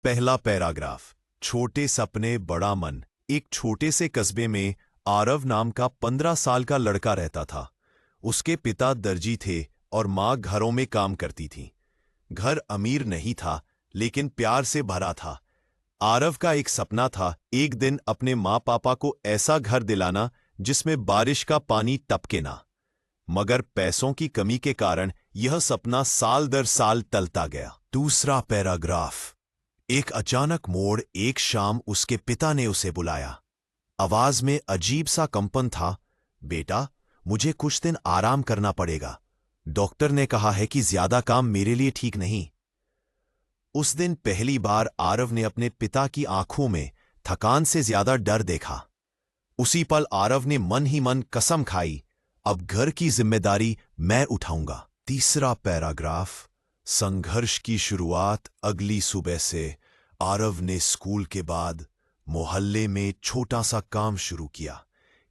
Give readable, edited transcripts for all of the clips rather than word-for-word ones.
पहला पैराग्राफ। छोटे सपने बड़ा मन। एक छोटे से कस्बे में आरव नाम का 15 साल का लड़का रहता था। उसके पिता दर्जी थे और माँ घरों में काम करती थी। घर अमीर नहीं था, लेकिन प्यार से भरा था। आरव का एक सपना था, एक दिन अपने माँ पापा को ऐसा घर दिलाना जिसमें बारिश का पानी टपके ना। मगर पैसों की कमी के कारण यह सपना साल दर साल टलता गया। दूसरा पैराग्राफ। एक अचानक मोड़। एक शाम उसके पिता ने उसे बुलाया। आवाज में अजीब सा कंपन था। बेटा, मुझे कुछ दिन आराम करना पड़ेगा। डॉक्टर ने कहा है कि ज्यादा काम मेरे लिए ठीक नहीं। उस दिन पहली बार आरव ने अपने पिता की आंखों में थकान से ज्यादा डर देखा। उसी पल आरव ने मन ही मन कसम खाई, अब घर की जिम्मेदारी मैं उठाऊंगा। तीसरा पैराग्राफ। संघर्ष की शुरुआत। अगली सुबह से आरव ने स्कूल के बाद मोहल्ले में छोटा सा काम शुरू किया।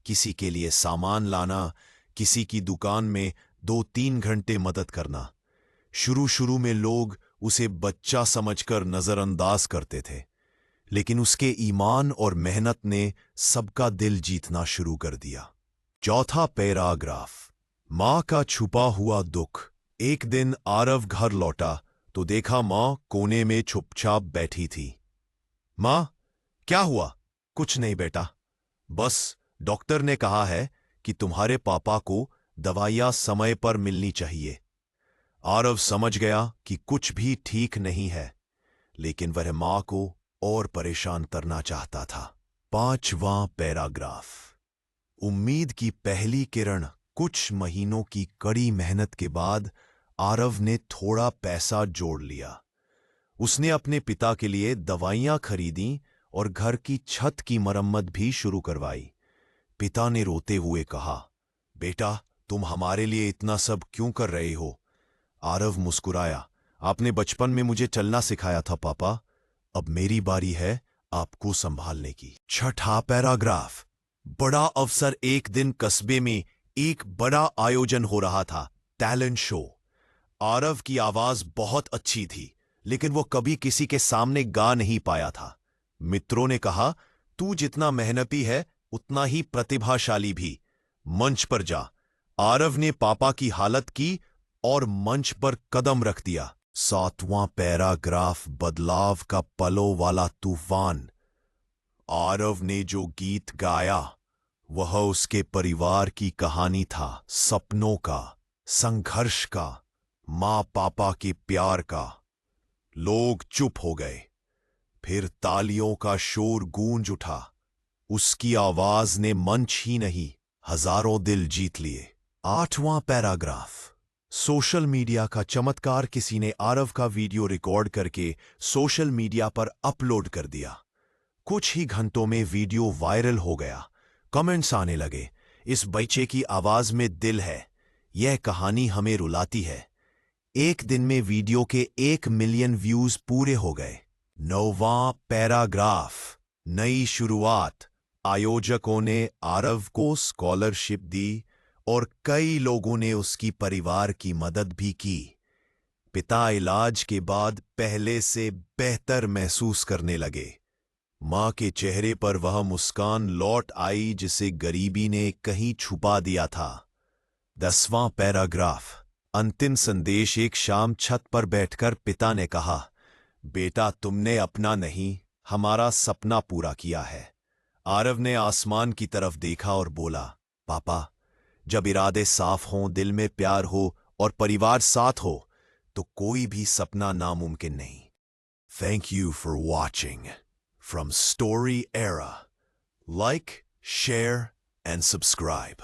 किसी के लिए सामान लाना, किसी की दुकान में 2-3 घंटे मदद करना। शुरू शुरू में लोग उसे बच्चा समझकर नजरअंदाज करते थे, लेकिन उसके ईमान और मेहनत ने सबका दिल जीतना शुरू कर दिया। चौथा पैराग्राफ। मां का छुपा हुआ दुख। एक दिन आरव घर लौटा तो देखा मां कोने में चुपचाप बैठी थी। मां, क्या हुआ? कुछ नहीं बेटा, बस डॉक्टर ने कहा है कि तुम्हारे पापा को दवाइयां समय पर मिलनी चाहिए। आरव समझ गया कि कुछ भी ठीक नहीं है, लेकिन वह मां को और परेशान करना चाहता था। पांचवां पैराग्राफ। उम्मीद की पहली किरण। कुछ महीनों की कड़ी मेहनत के बाद आरव ने थोड़ा पैसा जोड़ लिया। उसने अपने पिता के लिए दवाइयां खरीदी और घर की छत की मरम्मत भी शुरू करवाई। पिता ने रोते हुए कहा, बेटा, तुम हमारे लिए इतना सब क्यों कर रहे हो? आरव मुस्कुराया, आपने बचपन में मुझे चलना सिखाया था पापा, अब मेरी बारी है आपको संभालने की। छठा पैराग्राफ। बड़ा अवसर। एक दिन कस्बे में एक बड़ा आयोजन हो रहा था, टैलेंट शो। आरव की आवाज बहुत अच्छी थी, लेकिन वो कभी किसी के सामने गा नहीं पाया था। मित्रों ने कहा, तू जितना मेहनती है उतना ही प्रतिभाशाली भी। मंच पर जा। आरव ने पापा की हालत की और मंच पर कदम रख दिया। सातवां पैराग्राफ। बदलाव का पलों वाला तूफान। आरव ने जो गीत गाया वह उसके परिवार की कहानी था, सपनों का, संघर्ष का, मां पापा के प्यार का। लोग चुप हो गए, फिर तालियों का शोर गूंज उठा। उसकी आवाज ने मंच ही नहीं, हजारों दिल जीत लिए। आठवां पैराग्राफ। सोशल मीडिया का चमत्कार। किसी ने आरव का वीडियो रिकॉर्ड करके सोशल मीडिया पर अपलोड कर दिया। कुछ ही घंटों में वीडियो वायरल हो गया। कमेंट्स आने लगे, इस बच्चे की आवाज में दिल है, यह कहानी हमें रुलाती है। एक दिन में वीडियो के 1 मिलियन व्यूज पूरे हो गए। 9वां पैराग्राफ। नई शुरुआत। आयोजकों ने आरव को स्कॉलरशिप दी और कई लोगों ने उसकी परिवार की मदद भी की। पिता इलाज के बाद पहले से बेहतर महसूस करने लगे। मां के चेहरे पर वह मुस्कान लौट आई जिसे गरीबी ने कहीं छुपा दिया था। 10वां पैराग्राफ। अंतिम संदेश। एक शाम छत पर बैठकर पिता ने कहा, बेटा, तुमने अपना नहीं, हमारा सपना पूरा किया है। आरव ने आसमान की तरफ देखा और बोला, पापा, जब इरादे साफ हों, दिल में प्यार हो और परिवार साथ हो, तो कोई भी सपना नामुमकिन नहीं। Thank you for watching. From Story Era. Like, share, and subscribe.